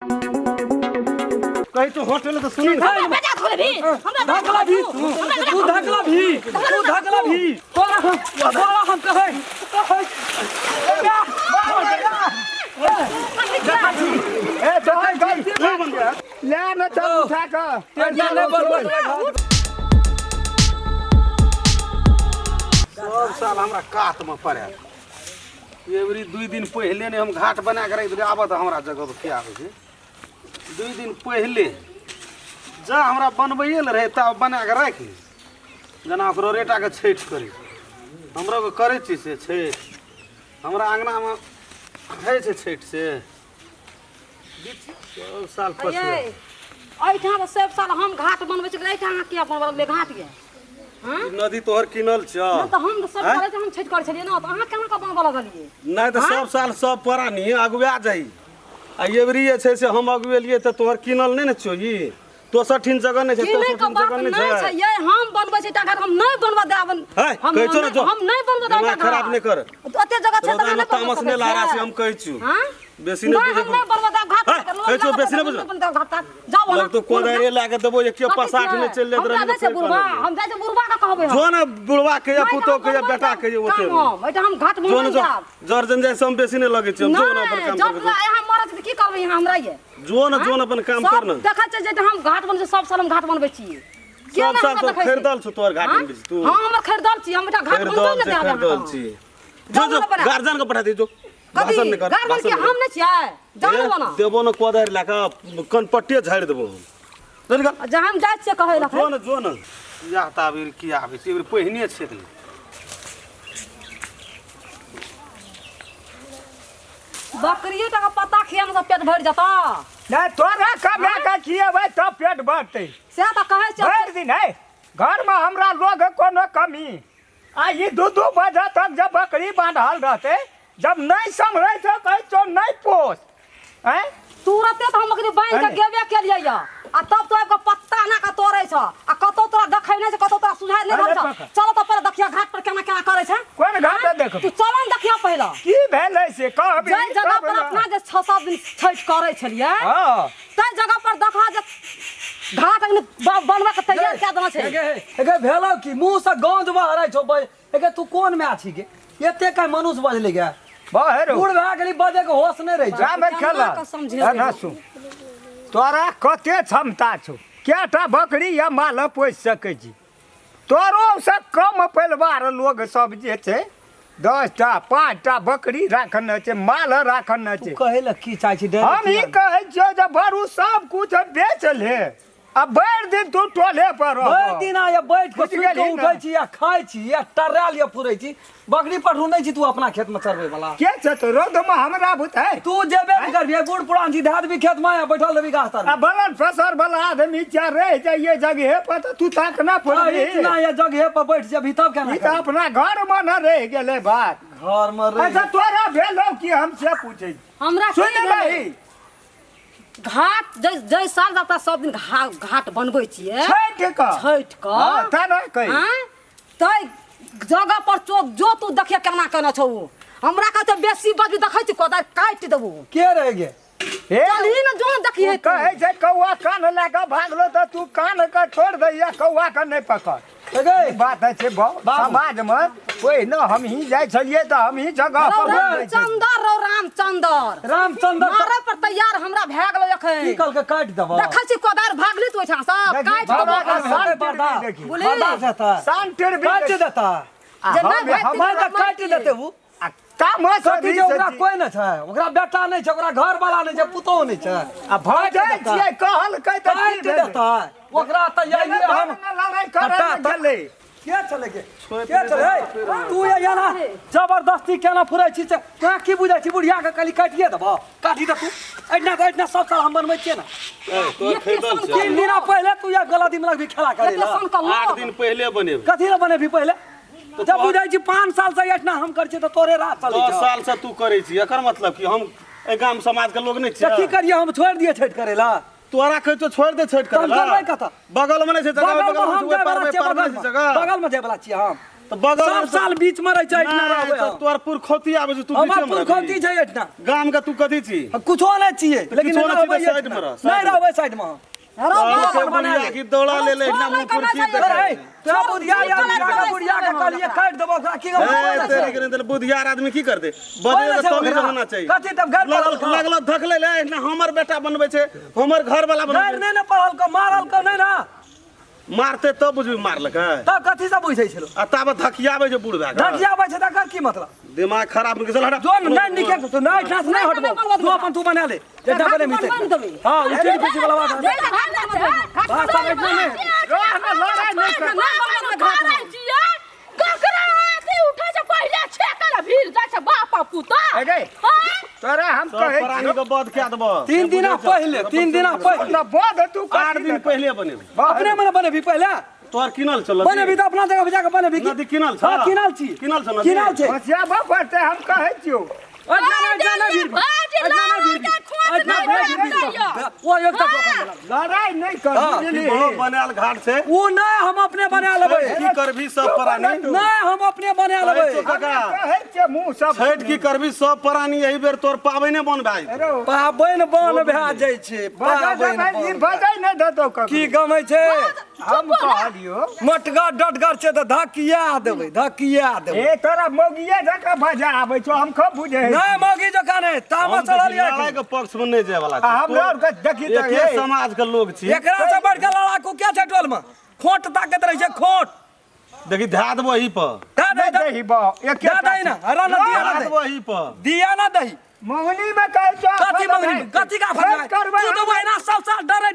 कहीं तो होटल तो सुन बेटा थोड़े भी धकला भी तू धकला भी तोरा हम कहे ए तो गलती बन गया ले न चल उठा के ले बोल सब साल हमरा काट में पड़े एवरी 2 दिन पहले ने हम घाट बना के रख आबत हमरा जगह पे क्या आवे छै 2 दिन पहले जा हमरा बनबैए ल रहे तब बना के रख जना ओकरो रेटा के छठ करी हमरो के करे छी से छठ हमरा अंगना में है छै छठ से सब साल पछिला एठाम सब साल हम घाट बनबै छी एठाम किया बनबले घाट के हां नदी तोहर किनल छ न त हम सब साल हम छठ करे छलिए न त अहाँ केना के बनबा लगलिए नहीं तो सब साल सब परानी अगुआ जाई आ एवरी छै से हम अगुएलिए त तोहर किनल नहीं न छोई तो 60 जगह नहीं छै तो 60 जगह नहीं छै ये हम बनबै छी टाका हम नहीं बनबा देबन हम कहै छ न हम नहीं बनबा देबन दिमाग खराब नहीं कर ओते जगह छै त नहीं तामस ने लारा से हम कहै छु हां बेसी नहीं बुझे नहीं बनबा देब घाट कहै छ बेसी नहीं बुझे घाट जाओ लग तो कोदारे लाके देबो एक 50 में चल ले हम जाय बुढ़वा हम जाय बुढ़वा का कहबै जो न बुढ़वा के या पुतो के या बेटा के ओते बेटा हम घाट बनबै जाब जर्जन जाय हम बेसी नहीं लगे छी हम जो न अपन काम जब यहाँ मरत त की करबै यहाँ हमरा ये जो न अपन काम कर न देखै छै जे हम घाट बनबै सब साल हम घाट बनबै छी सब साल तो खरीदल छ तोर घाट बनबै तू हां हमर खरीदल छी हम बेटा घाट बनबै न देब खरीदल छी जो गार्जियन को पठा दे जो भाषण नहीं कर गार्जियन के हम नहीं छियै जान बना देबो न कोदार लाका कनपट्टी झाड़ देबो चल गल जहां हम जाय छियै कहै लखै जो न या ताबीर की आबै छै पहिने छै बकरियो का पत्ता खिया में पेट भर जाता नहीं तोरा कमे का खिएबै त पेट भरतै से त कहै छै भर दिन है घर में हमरा लोग कोनो कमी आ ये 2 बजे तक जब बकरी बांधल रहते जब नहीं संभरे तो कह तो नहीं पोस हैं तुरते तो हम बकरी बांध के गेबे के लिए या आ तब तो एगो पत्ता ना का तोड़े छ आ कतो तोरा देखै नै छ कतो तोरा सुझाय नै रहल छ चलो तो पहले देखिया घाट पर केना केना करे छै कोन घाट देख तू चलो न देखिया पहले की भेलै से कहबी जय जगह पर अपना जे 6-7 दिन छठ करे छलिए हां तै जगह पर देखा जे घाट बनवा के तैयार के देना छै एगे भेलो कि मुंह से गंज बहरै छौ एगे तू कोन में आछी गे एते का मनुष्य बजले गे बाहर बूढ़ भए गेली बजे के होश नहीं रही जा में खेला ना सुन तोरा कते क्षमता छौ केटा बकरी या माल पोस सकै छी तोरो से कम परिवार लोग सब जे छै 10टा 5टा बकरी राखने छै माल राखने छै कहे ल की चाहि छी हम ई कहै छियो जे भरू सब कुछ बेच ले अब भर दिन तू टोले पर भर दिन या बैठ के सुत के उठै छी या खाइ छी या टराल या पुरै छी बकरी पर ढूंढै छी तू अपना खेत में चरबै वाला के छै तो रोद में हमरा बुझै तू जेबे नहीं करबी बूढ़ पुरान जी धाद भी खेत में या बैठल रही गाछ तर आ बलन फसर वाला आदमी चाह रह जाइए जगह पर तो तू तक ना पड़बी इतना या जगह पर बैठ जब तब केना ई त अपना घर में न रह गेले बात घर में रह अच्छा तोरा भेलो कि हमसे पूछै हमरा सुन रही घाट जय साल जाता सब दिन घाट बनबै छियै छठ का हां तना कहि हां तै जगह पर जो तू देखिए केना केना छौ हमरा कहते बेसी बजबी देखै छी कोदार काट देबो के रह गे हे चलही न जो देखिए कहै छै कौआ कान लगा भागलो त तू कान के छोड़ दैया कौआ के नहीं पकड़ एगे बात है समाज में कोई न हम ही जाय छलिए त हम ही जगह पर रामचंद्र मारे पर तैयार हमरा भए गेल एखन की कल के काट देबो देखै छी कोदार भागली तो एठा सब काट देबो बर्दाश्त हेता शान टेर भी काट देता हम त काट देते हूं काम सकी जे ओकरा कोई न छै ओकरा बेटा नै छै ओकरा घर वाला नै छै पुतो नै छै आ भाग छियै कहल कह त काट देता ओकरा त यही हम लड़ाई करे गेले के चले गे के चले तू ये ना जबरदस्ती केना फुरै छी से तोरा की बुझै छी बुढ़िया के कली काटिए देबो काटी दे तू एतना सब साल हम बनबै छियै ना तो खरीदल छै 3 दिन पहले तू या गलती में लगबी खेला करे ला 8 दिन पहले बनेबे कथि ला बनेबी पहले जब बुझै छी 5 साल से एतना हम कर छी त तोरे रात चलै छै 10 साल से तू करै छी एकर मतलब कि हम ए गाम समाज के लोग नै छै की करिए हम छोड़ दिए छठ करे ला तोरा कह तो छोड़ दे छठ करे ला करबै कता बगल में नै छै जगह बगल में छै बगल में जाय वाला छी हम तो बगल सब साल बीच में रह छै इतना रहबै तो तोर पुरखौती आबै छै तू बीच हमर में पुरखौती छै इतना गाम का तू कथी छी कुछो नै छियै लेकिन किछो नहि रहबै छियै, साइड में रह, नै रहबै साइड में बुढ़िया की दौड़ा ले ले इतना मुंह पुरखी अरे तो बुढ़िया यार बुढ़िया के कहलिए काट देबो की तेरे के नहीं बुधियार आदमी की करते बजे तो नहीं रहना चाहिए कथि तब घर पर लगलो धकले ले ना हमर बेटा बनबै छै हमर घर वाला बनबै नै पढ़ल को मारल को नै ना मारते तब बुझबी मारलक तब कथि से बुझै छलो आ तब धकियाबै छै बुढ़ भए धकियाबै छै तकर की मतलब दिमाग खराब निकल हटा जो नै निके तो नै ठास नै हटबो तू अपन तू बना ले जेटा बने मिटे हां उठी पीछे वाला बात बात सब इतना नै लड़ाई नहीं कर ककरा आती उठे से पहले छेकर भीड़ जाय छै बाप पुता अरे तोरा हम कहै प्राणी के बध क्या देबो 3 दिन पहले ना बोध तू 8 दिन पहले बने अपने मने बने भी पहले तोर किनल चल बने भी तो अपना जगह जाके बने भी नदी किनल छ हां किनल छी किनल छ किनल छै बसियाबा पड़ते हम कहै छियो अजना भीड़ वो एक तक लड़ाई नहीं कर बुझली बनाल घाट से वो नै हम अपने बना लेबै की करबी सब प्राणी नै हम अपने बना लेबै कहै छै मुंह सब छठ की करबी सब प्राणी यही बेर तोर पाबैने बन भाई पाबैन बन भए जाइ छै पाबैन बजाय नहीं देतो की गमै छै हम कहलियो मटगर डटगर छै त धकिया देबै ए तोरा मोगिए जका बजा आबै छौ हम खूब बुझे नै मौगी जका नै तामा चढ़ल लड़ाई के पक्ष में नहीं जाय वाला हमरा और के देखी त एके समाज के लोग छी एकरा से बढ़ के लड़ाकू क्या छै टोल में खोट ताकत रहै छै खोट देखी धा देबो ही पर दे दही बा एक दे ना हरा ना दिया धा ना देबो ही पर दिया ना दही मंगनी में कहै छौ कथी मंगनी कथी का फरमाइश तू तो वही ना सब साल डरे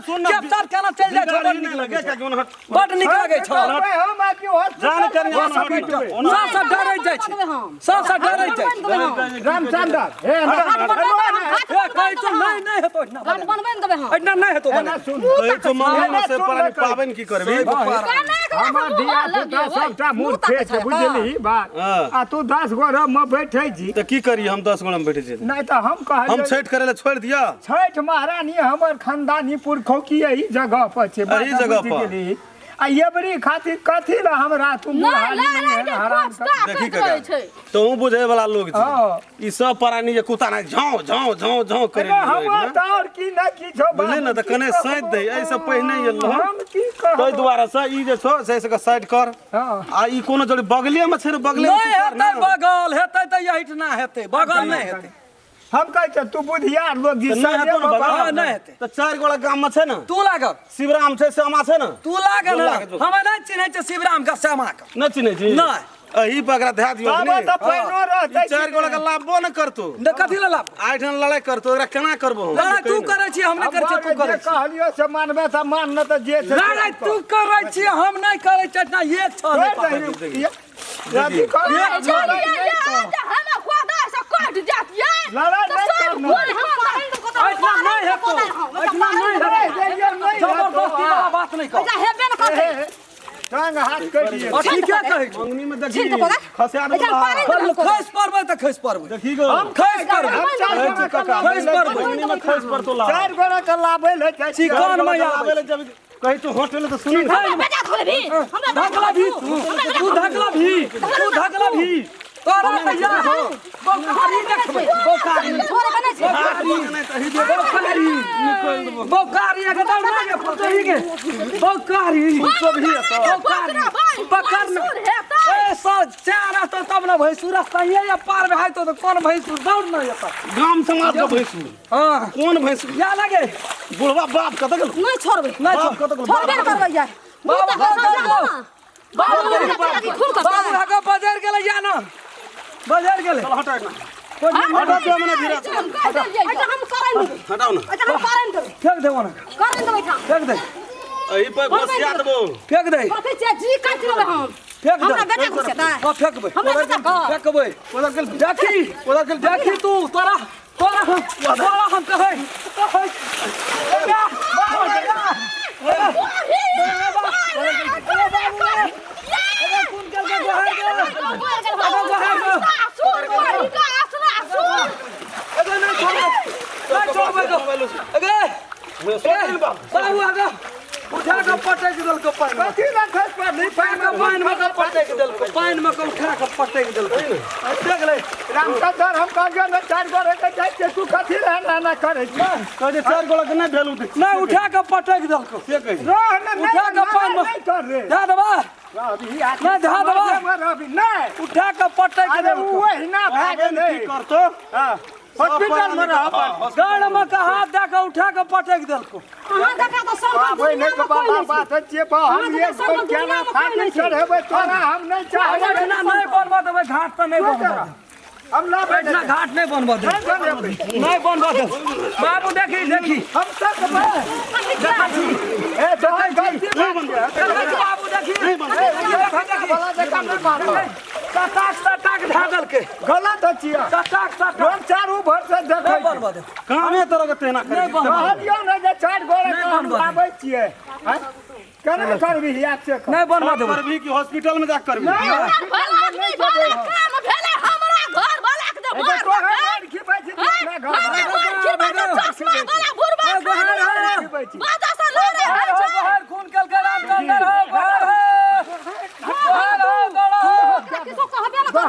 सुन ना, के साल केना चल जाय छै बड़ नीक लगे क्या क्यों हट बड नीक लागे छै हम आ कि जान कर सब डरे जाइ छै सब डरे जाइ छै रामचंद्र हे कहै तो नहीं हेतो इतना घाट बनबै न देबै हम इतना नहीं हेतो ना सुन तो मंगनी से प्राणी पाबन की करबी हमर दिया पुता सबटा मूर्ख छै बुझली बात आ तू 10 गो रम में बैठै छी तो की करी हम 10 गोड़ा में बैठे छी नहीं तो हम कहलियो हम छठ करे ले छोड़ दिया छठ महारानी हमर खानदानी पुरखों की यही जगह पर छै एही जगह पर। आ एबरी खातिर कथी ला हमरा तू बुढ़ानी नहीं है हराम कर देखी का तो हूं बुझे वाला लोग छी ई सब प्राणी जे कुत्ता ना झाऊ झाऊ झाऊ झाऊ करे हम तो और की ना की छो बुझले ना त कने साइड दे ऐसे पहिने एलो हम की कह तोय द्वारा से ई जे छो से का साइड कर हां आ ई कोनो जोड़ी बगले में छै बगले में नहीं हेतै बगल हेतै त यही ना हेतै बगल नहीं हेतै हम कहै छ तू बुधियार लोग जी नहीं हेतौ ना बगल नहीं हेतै तो 4 गोड़ा गाम में छै ना तू लागल शिवराम छै श्यामा छै ना तू लागल हम नहीं चिन्है छै शिवराम का श्यामा का न चिन्है छी नहीं अही पकड़ा ध्यान दियो तब तो पैनो रहतै 4 गोड़ा का लाभो न करतो न कथि ला लाभ आठन लड़ाई करतो एकरा केना करबो हम लड़ाई तू करे छी हम नहीं करे छी तू करे छी कहलियो से मानबे त मान न त जे छै लड़ाई तू करे छी हम नहीं करे छी ना ये छ नहीं यादी कर हम खुदा से कट जातिए लड़ाई इतना नहीं हेतो इतना नहीं हेतो जबरदस्ती वाला बात नहीं कर हेबे न करते टांग हाथ करिए ठीक है कहे मंगनी में देखी छीन तो पड़ा खसिया दे खस परबे त खस परबे देखी गो हम खस परबे खस परबे मंगनी में खस पर तो ला 4 गोरा के लाभे ले चिकन में आवे ले जब कहीं तो होटल तो सुनी बजा थोड़े भी धकला भी तू धकला भी तोरा तैया हो बोकारी देखबे बोकारी छोरे बने छै बोकारी के दौड़ ना पतही के बोकारी तो भी बोकारी पकड़ना ए सो चारा तो तब ना भैंसुर सही या पार भाई तो कौन भैंसुर दौड़ ना येता गाम समाज का भैंसुर हां कौन भैंसुर या लगे बुढ़वा बाप कत गेल नहीं छोड़बे बाप कत गेल छोड़बे न करबै यार बाबू हका बाजार गेले जाना बाजार गेले चल हटा ना हटा दे मने धीरे हम करें हटाओ ना हम करें फेंक दे वना करें देबै था फेंक दे अही पर घोसिया देबो फेंक दे कथि छै जी काट लेबै हम फेंक हमरा दे बेटा घुसेता हां फेंकबे हमरा बेटा का फेंकबे ओदा गेल देखी तू तोरा हम कहे उठा के पटक देलको पानी में कथी ना खस पर नहीं पानी में पटक देलको पानी में उठा के पटक देलको देख ले रामचंद्र हम कहलियो न 4 गो रे के जाय के तू कथी ना करे छी कहते 4 गोला के नहीं भेलू नहीं उठा के पटक देलको से कहि रह न उठा के पानी में नहीं कर रे धा दबा अभी ना धा दबा अभी नहीं उठा के पटक अरे देलको वही ना भागे की नहीं करतो हां हॉस्पिटल में रह गाड़ में का हाथ दे के उठा के पटक देलको अहाँ देखा तो सब भाई ने के बाबा बात छै पर हम ये कोई केना फाटे चढ़ेबै तोरा हम नहीं चाहबै ना नहीं बनवा देबै घाट पे नहीं बनवा हम ला बैठना घाट नहीं बनवा दे नहीं बनवा दे बाबू देखी हम सब ए जाय गई बाबू देखी वाला देखा नहीं मारो सटाक धागल के गलत छिया सटाक हम चारू भर से नहीं देखै बनवा दे कामे तरह के तेना नहीं बनवा कहलियो न जे 4 गोरे हम आबै छियै केना करबी याद से नहीं बनवा दे करबी कि हॉस्पिटल में जा करबी भला नहीं भला काम भेले हमरा घर वाला के दे मार तो हम की बात छी ना घर बाजा से ले रे बाहर खून कल के राम चंदर हो घर हो किसको कहबे ना कर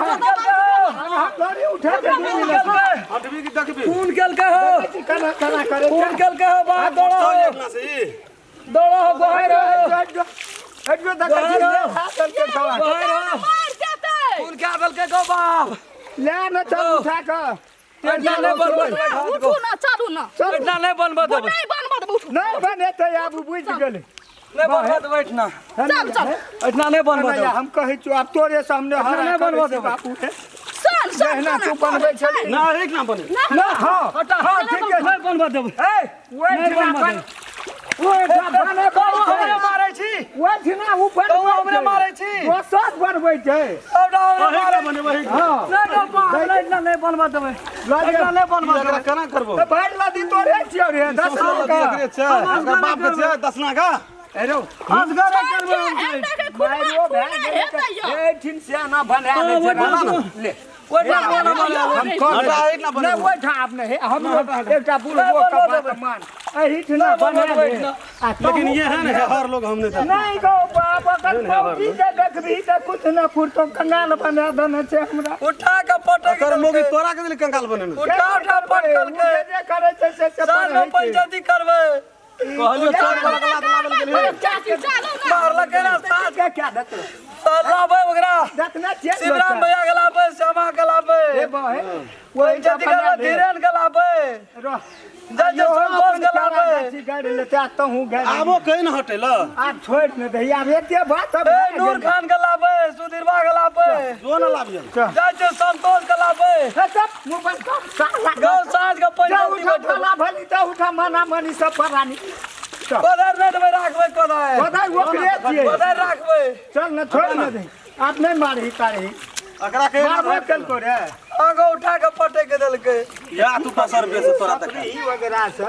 हम गाड़ी उठा के हटबी की देखबी खून कल के हो केना करे खून कल के हो बाहर दौड़ो देखना से दौड़ो बाहर हो हटो तक हाथ के सवाल बाहर हो मार देते खून के बल के गो बाप ले न चल उठा के पेटना नहीं बनवा दे उठू ना चालू ना पेटना नहीं बनवा दे नहीं बनवा दे उठू नहीं बने तो अब बुझ गेले नहीं बनवा दे बैठना चल इतना नहीं बनवा दे हम कहै छु अब तोरे सामने हरा नहीं बनवा दे बापू सन जहना तू बनबै छै ना एक ना बने ना हां हटा हां ठीक है नहीं बनवा दे ए ओए बने हमरे मारै छी ओए ठिना ऊपर हमरे मारै छी वो सब बनबै छै सब मारै बने वही हां नहीं नहीं बनवा देबै इतना नहीं बनवा एकरा केना करबो तो भाई लदी तोरे छियो रे 10 एकरे छै ओकर बाप के छै 10 ना का एरो असगर करबै मारो भाई ए ठिन से ना बना ले छै ले ओए ना बना हम हटा एक ना बने नहीं वो ठाप नहीं हम एकटा बुढ़बो का बात मान एही ठिना बना ले लेकिन ये है ना हर लोग हमने तो नहीं गो बाबा का मोगी के देखबी त कुछ ना फुरतो कंगाल बना देने छै हमरा उठा के पटक कर मोगी तोरा के दिल कंगाल बने उठा पटक के जे करे छै से साल में पंचायती करबै कहलियो 4 गोला के लात लागल के लिए मार लगे ना साथ के क्या देत साल लाबै ओकरा देखना छै शिवराम भैया के लाबै श्यामा के लाबै ए बहे पंचायती करबै धीरेन के लाबै रह जज संतोष के लाबै गाड़ी लेते आता हूं गाड़ी आबो कहीं न हटेला आप छोड़ न दे यार एते बात अब ए नूर खान के लाबै सुधीरवा के लाबै जो न लाबियन जज संतोष के लाबै सब मोबाइल का साला गौ साँझ के पंचायती उठा भला भली त उठा मना मनी सब परानी कोदर नहीं देबै राखबै कोदर बधाई ओकरे छिए कोदर राखबै चल न छोड़ न दे आप नहीं मारही तारही एकरा के मारबो कल को रे आगो उठा के पटक के देलकै या तू 10 रुपया से तोरा तक ई वगैरह से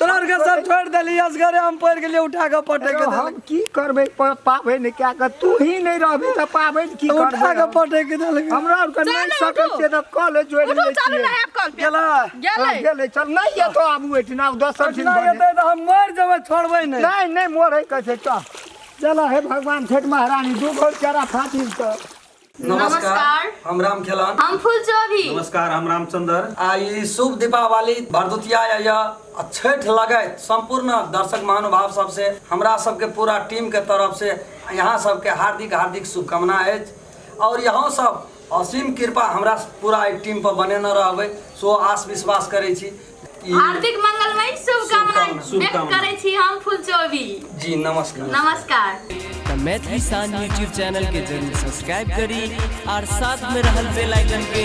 तोरा के सब छोड़ देली असगरे हम पड़ गेलिए उठा के पटक के हम की करबै पाबै ने क्या कर तू ही नहीं रहबी त पाबै की देलकै उठा के करबै पटक के देलकै हमरा और नहीं सकै छै त कॉलेज जोड़ ले चालू छिए ना ऐप कॉल पे गेला गेले चल नहीं ये तो आबू एठना 10 दिन ना एतै त हम मर जेबै छोड़बै नहीं नहीं नहीं मोरे कहे चल चलो हे भगवान छठ महारानी दू घोर चारा फाटी तो नमस्कार हम रामखेलन हम फूलचोभी नमस्कार हम रामचंद्र आई शुभ दीपावली भरदुतिया या छठ लगत संपूर्ण दर्शक महानुभाव सबसे हमरा सबके पूरा टीम के तरफ से यहाँ सबके हार्दिक हार्दिक शुभकामना है और यहाँ सब असीम कृपा हमरा पूरा टीम पर बने न रहबै सो आस विश्वास करै छी हार्दिक मंगलमय शुभकामनाएं व्यक्त करै छी हम फूलचोभी जी नमस्कार नमस्कार तो मैथिली शान यूट्यूब चैनल के जरूर सब्सक्राइब करी और साथ में रहल बेल आइकन के